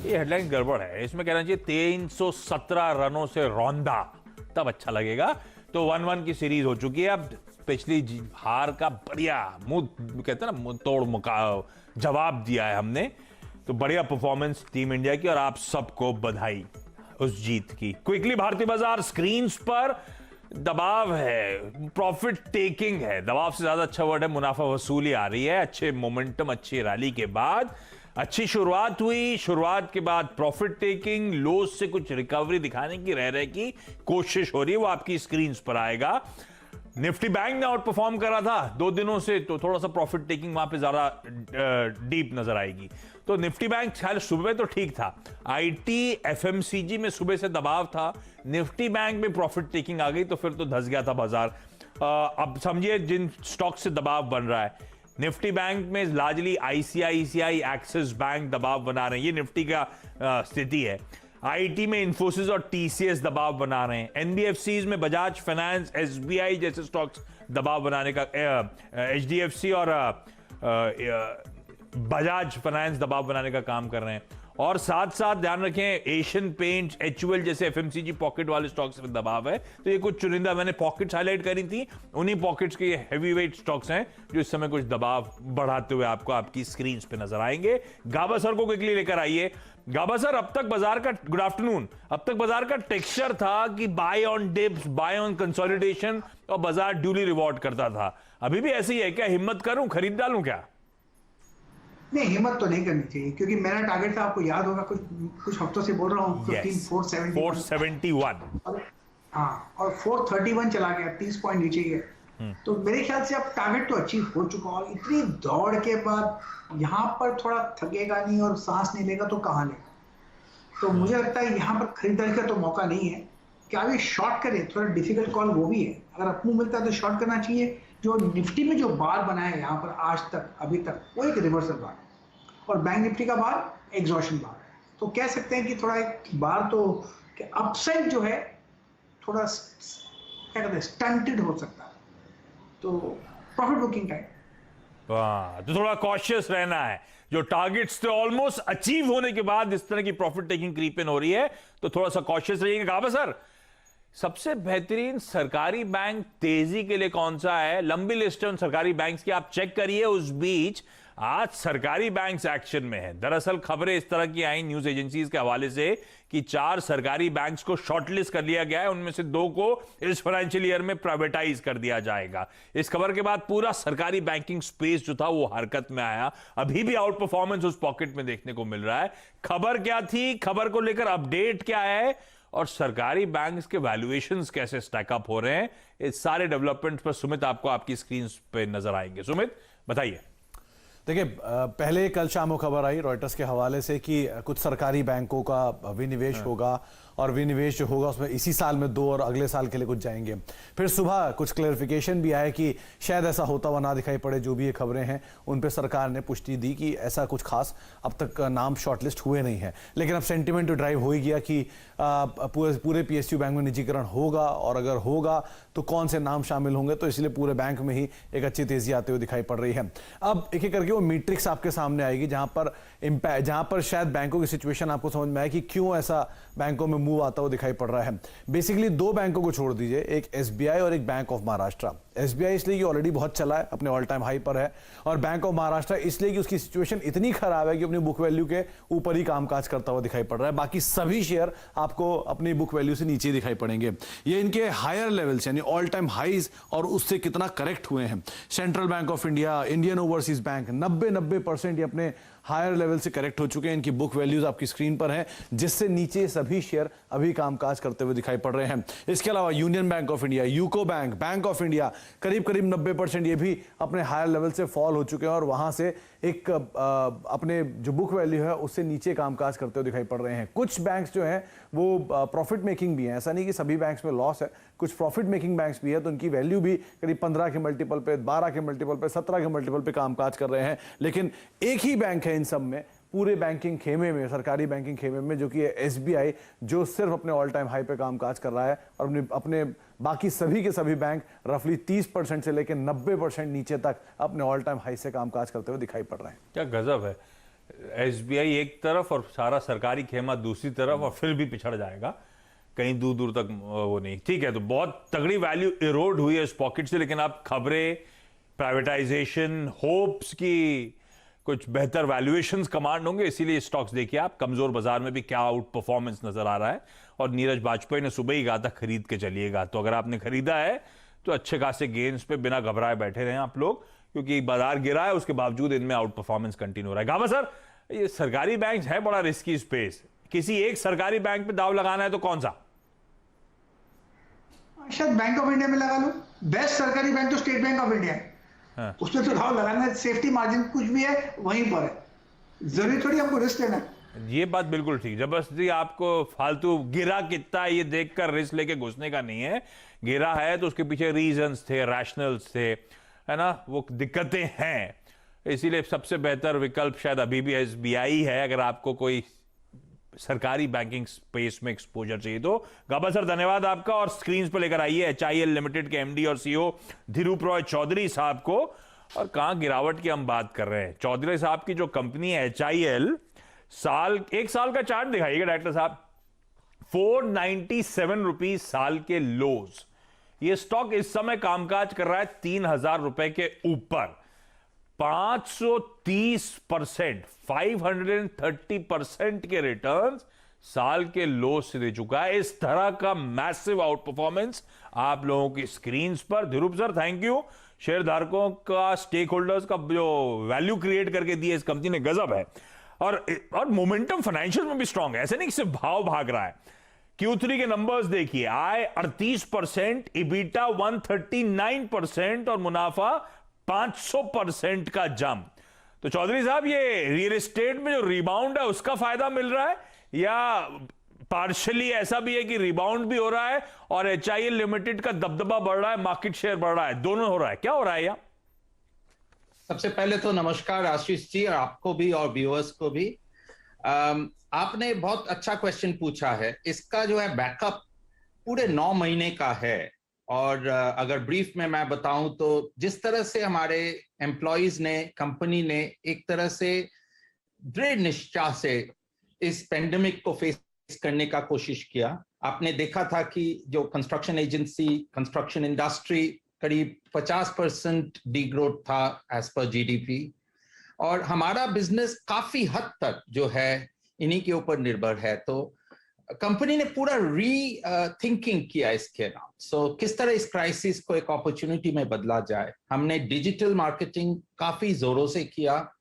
ये हेडलाइन गड़बड़ है। इसमें कहना चाहिए 317 रनों से रौंदा, तब अच्छा लगेगा। तो 1-1 की सीरीज हो चुकी है। अब पिछली हार का बढ़िया मुंह कहते हैं ना, मुंह तोड़ जवाब दिया है हमने। तो बढ़िया परफॉर्मेंस टीम इंडिया की और आप सबको बधाई उस जीत की। क्विकली भारतीय बाजार स्क्रीन्स पर दबाव है, प्रॉफिट टेकिंग है। दबाव से ज्यादा अच्छा वर्ड है मुनाफा वसूली आ रही है। अच्छे मोमेंटम, अच्छी रैली के बाद अच्छी शुरुआत हुई। शुरुआत के बाद प्रॉफिट टेकिंग, लोज से कुछ रिकवरी दिखाने की रह की कोशिश हो रही है, वो आपकी स्क्रीन्स पर आएगा। निफ्टी बैंक ने आउट परफॉर्म करा था 2 दिनों से, तो थोड़ा सा प्रॉफिट टेकिंग वहां पे ज्यादा डीप नजर आएगी। तो निफ्टी बैंक सुबह तो ठीक था, आईटी एफएमसीजी में सुबह से दबाव था, निफ्टी बैंक में प्रॉफिट टेकिंग आ गई तो फिर तो धस गया था बाजार। अब समझिए जिन स्टॉक से दबाव बन रहा है, निफ्टी बैंक में लार्जली आईसीआईसीआई, एक्सिस बैंक दबाव बना रहे हैं, ये निफ्टी का स्थिति है। आईटी में इंफोसिस और टीसीएस दबाव बना रहे हैं। एनबीएफसीज में बजाज फाइनेंस, एसबीआई जैसे स्टॉक्स दबाव बनाने का, एचडीएफसी और बजाज फाइनेंस दबाव बनाने का काम कर रहे हैं। और साथ साथ ध्यान रखें, एशियन पेंट्स, एचयूएल जैसे एफएमसीजी पॉकेट वाले स्टॉक्स में दबाव है। तो ये कुछ चुनिंदा मैंने पॉकेट्स हाईलाइट करी थी, उन्हीं पॉकेट्स के हैवी वेट स्टॉक्स हैं जो इस समय कुछ दबाव बढ़ाते हुए आपको आपकी स्क्रीन पे नजर आएंगे। गाबा सर को क्विकली लेकर आइए। गाबा सर, अब तक बाजार का, गुड आफ्टरनून, अब तक बाजार का टेक्सचर था कि buy on dips, buy on consolidation और बाजार ड्यूली रिवॉर्ड करता था। अभी भी ऐसे ही है क्या? हिम्मत करूं, खरीद डालूं क्या? नहीं, हिम्मत तो नहीं करनी चाहिए, क्योंकि मेरा टारगेट था, आपको याद होगा, कुछ हफ्तों से बोल रहा हूँ, 471। हाँ, और 431 चला गया, 30 पॉइंट नीचे गया। तो मेरे ख्याल से अब टारगेट तो अचीव हो चुका, और इतनी दौड़ के बाद यहाँ पर थोड़ा थकेगा नहीं और सांस नहीं लेगा तो कहाँ लेगा। तो मुझे लगता है यहाँ पर खरीदारी का तो मौका नहीं है। क्या अभी शॉर्ट करें? थोड़ा डिफिकल्ट कॉल वो भी है। अगर अपू मिलता है तो शॉर्ट करना चाहिए। जो निफ्टी में जो बार बनाया है यहाँ पर आज तक, अभी तक, वो एक रिवर्सल बार, और बैंक निफ्टी का बार एग्जॉशन बार है। तो कह सकते हैं कि थोड़ा एक बार तो अपसाइड जो है थोड़ा क्या कहते हैं, स्टंटेड हो सकता है। तो प्रॉफिट बुकिंग टाइम, तो थोड़ा कॉशियस रहना है। जो टारगेट्स थे ऑलमोस्ट अचीव होने के बाद इस तरह की प्रॉफिट टेकिंग क्रीप इन हो रही है, तो थोड़ा सा कॉशियस रहिएगा। गाबा सर, सबसे बेहतरीन सरकारी बैंक तेजी के लिए कौन सा है? लंबी लिस्ट है उन सरकारी बैंक्स की, आप चेक करिए। उस बीच आज सरकारी बैंक्स एक्शन में है। दरअसल खबरें इस तरह की आई न्यूज एजेंसीज के हवाले से कि 4 सरकारी बैंक्स को शॉर्टलिस्ट कर लिया गया है, उनमें से 2 को इस फाइनेंशियल ईयर में प्राइवेटाइज कर दिया जाएगा। इस खबर के बाद पूरा सरकारी बैंकिंग स्पेस जो था वो हरकत में आया। अभी भी आउट परफॉर्मेंस उस पॉकेट में देखने को मिल रहा है। खबर क्या थी, खबर को लेकर अपडेट क्या है, और सरकारी बैंक्स के वैल्यूएशंस कैसे स्टैक अप हो रहे हैं, इस सारे डेवलपमेंट्स पर सुमित आपको आपकी स्क्रीन पे नजर आएंगे। सुमित, बताइए। देखिए, पहले कल शाम को खबर आई रॉयटर्स के हवाले से कि कुछ सरकारी बैंकों का विनिवेश होगा, और विनिवेश जो होगा उसमें इसी साल में 2 और अगले साल के लिए कुछ जाएंगे। फिर सुबह कुछ क्लैरिफिकेशन भी आया कि शायद ऐसा होता हुआ ना दिखाई पड़े। जो भी ये खबरें हैं उन पे सरकार ने पुष्टि दी कि ऐसा कुछ खास अब तक नाम शॉर्टलिस्ट हुए नहीं है। लेकिन अब सेंटिमेंट तो ड्राइव हो ही गया कि पूरे पीएसयू बैंक में निजीकरण होगा, और अगर होगा तो कौन से नाम शामिल होंगे। तो इसलिए पूरे बैंक में ही एक अच्छी तेजी आते हुए दिखाई पड़ रही है। अब एक एक करके वो मैट्रिक्स आपके सामने आएगी, जहां पर शायद बैंकों की सिचुएशन आपको समझ में आए कि क्यों ऐसा बैंकों में मूव आता हुआ दिखाई पड़ रहा है। बेसिकली 2 बैंकों को छोड़ दीजिए, एक एसबीआई और एक बैंक ऑफ महाराष्ट्र। एसबीआई इसलिए कि ऑलरेडी बहुत चला है, अपने ऑल टाइम हाई पर है, और बैंक ऑफ महाराष्ट्र इसलिए कि उसकी सिचुएशन इतनी खराब है कि अपनी बुक वैल्यू के ऊपर ही कामकाज करता हुआ दिखाई पड़ रहा है। बाकी सभी शेयर आपको अपनी बुक वैल्यू से नीचे दिखाई पड़ेंगे। ये इनके हायर लेवल्स यानी ऑल टाइम हाईज और उससे कितना करेक्ट हुए हैं। Central bank of India, Indian overseas bank 90% ये अपने हायर लेवल से करेक्ट हो चुके हैं। इनकी बुक वैल्यूज आपकी स्क्रीन पर हैं, जिससे नीचे सभी शेयर अभी कामकाज करते हुए दिखाई पड़ रहे हैं। इसके अलावा union bank of India, UCO bank, bank of India करीब 90% ये भी अपने हायर लेवल से फॉल हो चुके हैं, और वहां से एक अपने जो बुक वैल्यू है उससे नीचे कामकाज करते हुए दिखाई पड़ रहे हैं। कुछ बैंक्स जो हैं वो प्रॉफिट मेकिंग भी हैं, ऐसा नहीं कि सभी बैंक्स में लॉस है, कुछ प्रॉफिट मेकिंग बैंक्स भी है, तो उनकी वैल्यू भी करीब 15 के मल्टीपल पे, 12 के मल्टीपल पे, 17 के मल्टीपल पे कामकाज कर रहे हैं। लेकिन एक ही बैंक है इन सब में, पूरे बैंकिंग खेमे में, सरकारी बैंकिंग खेमे में, जो कि एसबीआई, जो सिर्फ अपने ऑल टाइम हाई पे कामकाज कर रहा है, और अपने बाकी सभी के सभी बैंक रफली 30% से लेकर 90% नीचे तक अपने ऑल टाइम हाई से कामकाज करते हुए दिखाई पड़ रहे हैं। क्या गजब है। एसबीआई एक तरफ और सारा सरकारी खेमा दूसरी तरफ, और फिर भी पिछड़ जाएगा कहीं दूर दूर तक। वो नहीं, ठीक है, तो बहुत तगड़ी वैल्यू इरोड हुई है इस पॉकेट से, लेकिन आप खबरें, प्राइवेटाइजेशन, होप्स की कुछ बेहतर वैल्यूएशंस कमांड होंगे, इसीलिए स्टॉक्स देखिए आप। कमजोर बाजार में भी क्या आउट परफॉर्मेंस नजर आ रहा है, और नीरज वाजपेयी ने सुबह ही कहा था खरीद के चलिएगा। तो अगर आपने खरीदा है तो अच्छे खासे गेन्स पे बिना घबराए बैठे रहे आप लोग, क्योंकि बाजार गिरा है, उसके बावजूद इनमें आउट परफॉर्मेंस कंटिन्यू हो रहा है। गावा सर, ये सरकारी बैंक है बड़ा रिस्की स्पेस, किसी एक सरकारी बैंक पे दाव लगाना है तो कौन सा? शायद बैंक ऑफ इंडिया में लगा लो। बेस्ट सरकारी बैंक तो स्टेट बैंक ऑफ इंडिया है। हाँ। उसमें तो दाव लगाना है, सेफ्टी मार्जिन कुछ भी है वहीं पर है, जरूरी थोड़ी हमको रिस्क लेना है। ये बात बिल्कुल ठीक। जबरदस्ती आपको फालतू गिरा कितना ये देखकर रिस्क लेके घुसने का नहीं है। गिरा है तो उसके पीछे रीजंस थे, रैशनल्स थे, है ना, वो दिक्कतें हैं। इसीलिए सबसे बेहतर विकल्प शायद अभी भी एसबीआई है, अगर आपको कोई सरकारी बैंकिंग स्पेस में एक्सपोजर चाहिए तो। गाबा सर, धन्यवाद आपका, और स्क्रीन पर लेकर आइए एचआईएल लिमिटेड के एमडी और सीईओ धीरूप रॉय चौधरी साहब को। और कहां गिरावट की हम बात कर रहे हैं, चौधरी साहब की जो कंपनी है एचआईएल, एक साल का चार्ट दिखाइएगा डायरेक्टर साहब। 497 रुपीज साल के लोज। ये स्टॉक इस समय कामकाज कर रहा है 3,000 रुपए के ऊपर। 530%, 530% के रिटर्न साल के लो से दे चुका है। इस तरह का मैसिव आउट परफॉर्मेंस आप लोगों की स्क्रीन पर। धीरूप सर, थैंक यू। शेयर का, स्टेक होल्डर्स का जो वैल्यू क्रिएट करके दिया इस कंपनी ने, गजब है। और मोमेंटम फाइनेंशियल में भी स्ट्रांग है, ऐसे नहीं कि सिर्फ भाव भाग रहा है। Q3 के नंबर्स देखिए, आय 38%, इबिटा 139% और मुनाफा 500% का जंप। तो चौधरी साहब, ये रियल एस्टेट में जो रिबाउंड है उसका फायदा मिल रहा है, या पार्शली ऐसा भी है कि रिबाउंड भी हो रहा है और एचआईएल लिमिटेड का दबदबा बढ़ रहा है, मार्केट शेयर बढ़ रहा है, दोनों हो रहा है, क्या हो रहा है? सबसे पहले तो नमस्कार आशीष जी, और आपको भी और व्यूअर्स को भी। आपने बहुत अच्छा क्वेश्चन पूछा है। इसका जो है बैकअप पूरे 9 महीने का है, और अगर ब्रीफ में मैं बताऊं तो जिस तरह से हमारे एम्प्लॉइज ने, कंपनी ने एक तरह से दृढ़ निष्ठा से इस पेंडेमिक को फेस करने का कोशिश किया। आपने देखा था कि जो कंस्ट्रक्शन एजेंसी, कंस्ट्रक्शन इंडस्ट्री करीब 50% डीग्रोथ था एज पर जीडीपी, और हमारा बिजनेस काफी हद तक जो है इन्हीं के ऊपर निर्भर है। तो कंपनी ने पूरा थिंकिंग किया इसके नाम। किस तरह इस क्राइसिस को एक अपॉर्चुनिटी में बदला जाए। हमने डिजिटल मार्केटिंग काफी जोरों से किया,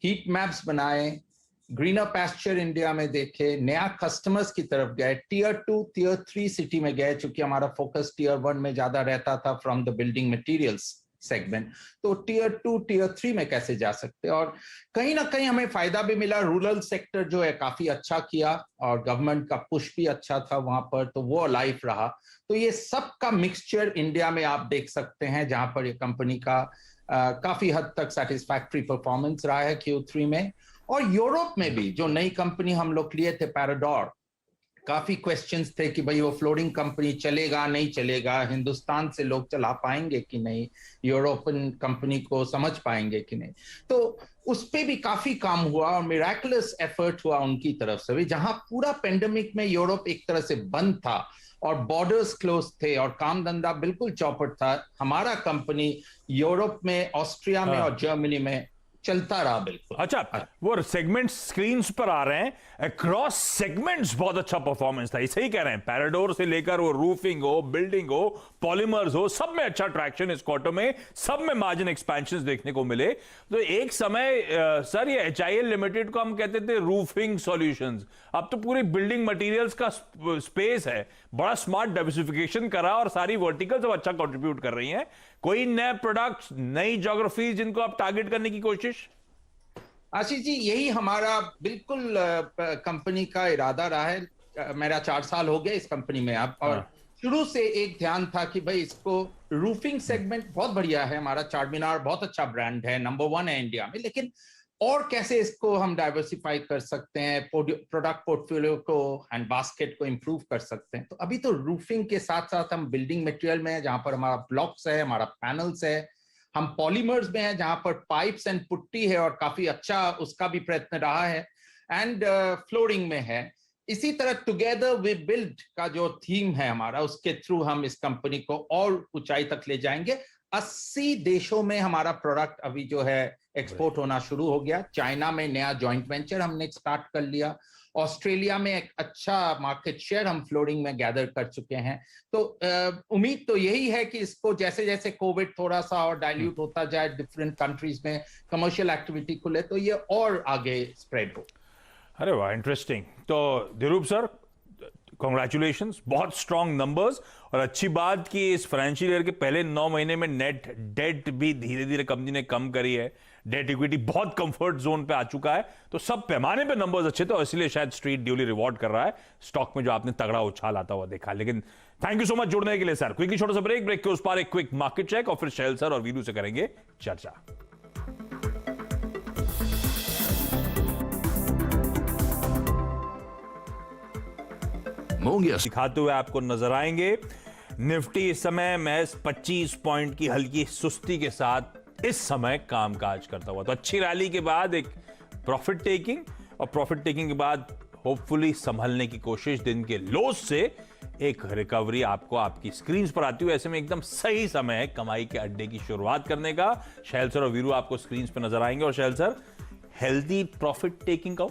हीट मैप्स बनाए, ग्रीनर पैस्चर इंडिया में देखे, नया कस्टमर्स की तरफ गए, टियर 2, टियर 3 सिटी में गए, चूंकि हमारा फोकस टियर 1 में ज्यादा रहता था from the building materials segment. तो टियर 2, टियर 3 में कैसे जा सकते, और कहीं ना कहीं हमें फायदा भी मिला। रूरल सेक्टर जो है काफी अच्छा किया, और गवर्नमेंट का पुश भी अच्छा था वहां पर, तो वो लाइफ रहा। तो ये सब का मिक्सचर इंडिया में आप देख सकते हैं, जहां पर ये कंपनी का काफी हद तक सेटिस्फैक्टरी परफॉर्मेंस रहा है Q3 में। और यूरोप में भी जो नई कंपनी हम लोग लिए थे पैराडोर, काफी क्वेश्चंस थे कि भाई वो फ्लोरिंग कंपनी चलेगा नहीं चलेगा, हिंदुस्तान से लोग चला पाएंगे कि नहीं, यूरोपियन कंपनी को समझ पाएंगे कि नहीं। तो उस पे भी काफी काम हुआ, और मिराकुलस एफर्ट हुआ उनकी तरफ से भी। जहां पूरा पेंडेमिक में यूरोप एक तरह से बंद था और बॉर्डर्स क्लोज थे और काम धंधा बिल्कुल चौपट था, हमारा कंपनी यूरोप में, ऑस्ट्रिया में और जर्मनी में चलता रहा बिल्कुल। अच्छा, वो सेगमेंट स्क्रीन्स पर आ रहे हैं, अक्रॉस सेगमेंट्स बहुत अच्छा परफॉर्मेंस था, सही कह रहे हैं। पैराडोर से लेकर वो रूफिंग हो, बिल्डिंग हो, पॉलीमर्स हो, सब में अच्छा ट्रैक्शन इस क्वार्टर में, सब में मार्जिन एक्सपेंशन देखने को मिले। तो एक समय सर, ये एचआईएल लिमिटेड को हम कहते थे रूफिंग सॉल्यूशंस, अब तो पूरी बिल्डिंग मटेरियल्स का स्पेस है, बड़ा स्मार्ट डाइवर्सिफिकेशन करा और सारी वर्टिकल्स अब अच्छा कंट्रीब्यूट कर रही हैं। कोई नए प्रोडक्ट्स, नई ज्योग्राफी जिनको आप टारगेट करने की कोशिश? आशीष जी, यही हमारा बिल्कुल कंपनी का इरादा रहा है। मेरा 4 साल हो गया इस कंपनी में अब, और शुरू से एक ध्यान था कि भाई इसको रूफिंग सेगमेंट बहुत बढ़िया है, हमारा चारमीनार बहुत अच्छा ब्रांड है, नंबर 1 है इंडिया में, लेकिन और कैसे इसको हम डाइवर्सिफाई कर सकते हैं, प्रोडक्ट पोर्टफोलियो को एंड बास्केट को इंप्रूव कर सकते हैं। तो अभी तो रूफिंग के साथ साथ हम बिल्डिंग मटेरियल में, जहां पर हमारा ब्लॉक्स है, हमारा पैनल्स है, हम पॉलीमर्स में हैं जहां पर पाइप्स एंड पुट्टी है और काफी अच्छा उसका भी प्रयत्न रहा है, एंड फ्लोरिंग में है। इसी तरह टुगेदर वी बिल्ड का जो थीम है हमारा, उसके थ्रू हम इस कंपनी को और ऊंचाई तक ले जाएंगे। 80 देशों में हमारा प्रोडक्ट अभी जो है एक्सपोर्ट होना शुरू हो गया। चाइना में नया जॉइंट वेंचर हमने स्टार्ट कर लिया। ऑस्ट्रेलिया में एक अच्छा मार्केट शेयर हम फ्लोरिंग में गैदर कर चुके हैं। तो उम्मीद तो यही है कि इसको जैसे जैसे कोविड थोड़ा सा और डाइल्यूट होता जाए, डिफरेंट कंट्रीज में कमर्शियल एक्टिविटी खुले, तो ये और आगे स्प्रेड हो। अरे वाह, इंटरेस्टिंग। तो दिरूप सर, कॉन्ग्रेचुलेशंस, बहुत स्ट्रॉन्ग नंबर्स, और अच्छी बात कि इस फाइनेंशियल ईयर के पहले 9 महीने में नेट डेट भी धीरे धीरे कंपनी ने कम करी है। डेट इक्विटी बहुत कंफर्ट जोन पे आ चुका है, तो सब पैमाने पे नंबर्स अच्छे थे और इसलिए शायद स्ट्रीट ड्यूली रिवॉर्ड कर रहा है स्टॉक में जो आपने तगड़ा उछाल आता हुआ देखा। लेकिन थैंक यू सो मच जुड़ने के लिए सर। क्विकली छोटा सा ब्रेक के उस पार एक क्विक मार्केट चेक और फिर शैल सर और वीरू से करेंगे चर्चा। दिखाते हुए आपको नजर आएंगे। निफ्टी इस समय महज 25 पॉइंट की हल्की सुस्ती के साथ इस समय कामकाज करता हुआ। तो अच्छी रैली के बाद एक प्रॉफिट टेकिंग, और प्रॉफिट टेकिंग के बाद होपफुली संभलने की कोशिश, दिन के लोस से एक रिकवरी आपको आपकी स्क्रीन पर आती हुई। ऐसे में एकदम सही समय है कमाई के अड्डे की शुरुआत करने का। शैल सर और वीरू आपको स्क्रीन पर नजर आएंगे। और शैल सर, हेल्दी प्रॉफिट टेकिंग का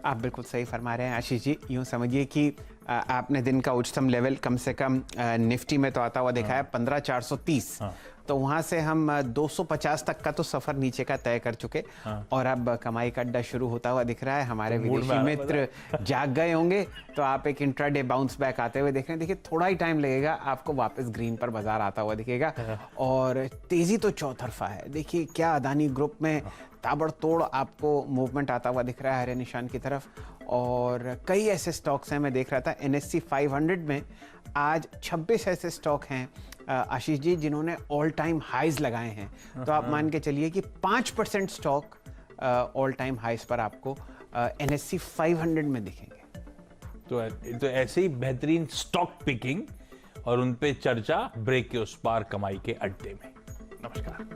आप बिल्कुल सही फरमा रहे हैं आशीष जी। यूं समझिए कि आपने दिन का उच्चतम लेवल कम से कम निफ्टी में तो आता हुआ देखा है 15,430। तो वहां से हम 250 तक का तो सफर नीचे का तय कर चुके, और अब कमाई का अड्डा शुरू होता हुआ दिख रहा है। हमारे विदेशी मित्र जाग गए होंगे, तो आप एक इंट्राडे बाउंस बैक आते हुए देख रहे हैं। देखिए थोड़ा ही टाइम लगेगा, आपको वापस ग्रीन पर बाजार आता हुआ दिखेगा, और तेजी तो चौतरफा है। देखिए क्या अदानी ग्रुप में ताबड़तोड़ आपको मूवमेंट आता हुआ दिख रहा है हरे निशान की तरफ, और कई ऐसे स्टॉक्स हैं। मैं देख रहा था NSE 500 में आज 26 ऐसे स्टॉक हैं आशीष जी जिन्होंने ऑल टाइम हाइज लगाए हैं। तो आप मान के चलिए कि 5% स्टॉक ऑल टाइम हाइज पर आपको NSE 500 में दिखेंगे। तो ऐसे ही बेहतरीन स्टॉक पिकिंग और उन पे चर्चा ब्रेक के उस पार कमाई के अड्डे में। नमस्कार।